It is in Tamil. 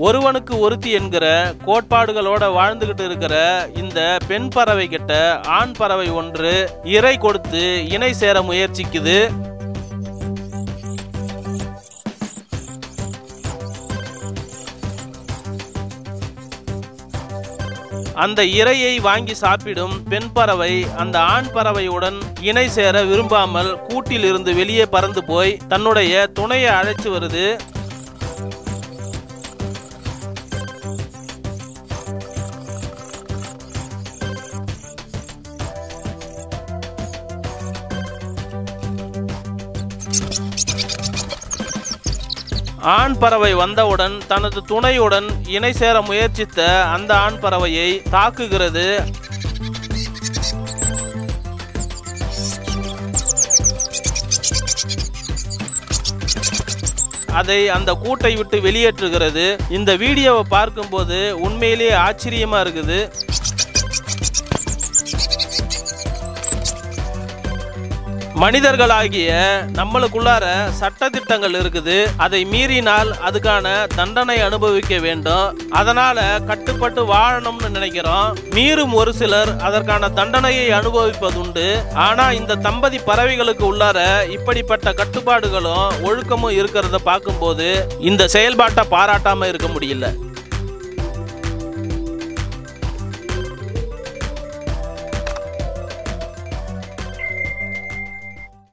ஒருவனுக்கு ஒருத்தி என்கிற கோட்பாடுகளோட வாழ்ந்துகிட்டு இருக்கிற இந்த பெண் பறவை கிட்ட ஆண் பறவை ஒன்று இரை கொடுத்து இணை சேர முயற்சிக்குது. அந்த இரையை வாங்கி சாப்பிடும் பெண் பறவை அந்த ஆண் பறவையுடன் இணை சேர விரும்பாமல் கூட்டில் இருந்து வெளியே பறந்து போய் தன்னுடைய துணையை அழைச்சு வருது. ஆண் பறவை வந்தவுடன் தனது துணையுடன் இணை சேர முயற்சித்த அந்த ஆண் பறவையை தாக்குகிறது. அதை அந்த கூட்டை விட்டு வெளியேற்றுகிறது. இந்த வீடியோவை பார்க்கும்போது உண்மையிலேயே ஆச்சரியமா இருக்குது. மனிதர்களாகிய நம்மளுக்குள்ளார சட்டதிட்டங்கள் இருக்குது. அதை மீறினால் அதுக்கான தண்டனை அனுபவிக்க வேண்டும். அதனால கட்டுப்பட்டு வாழணும்னு நினைக்கிறோம். மீறும் ஒரு சிலர் அதற்கான தண்டனையை அனுபவிப்பதுண்டு. ஆனா இந்த தம்பதி பறவைகளுக்கு உள்ளார இப்படிப்பட்ட கட்டுப்பாடுகளும் ஒழுக்கமும் இருக்கிறத பார்க்கும்போது இந்த செயல்பாட்டை பாராட்டாம இருக்க முடியல.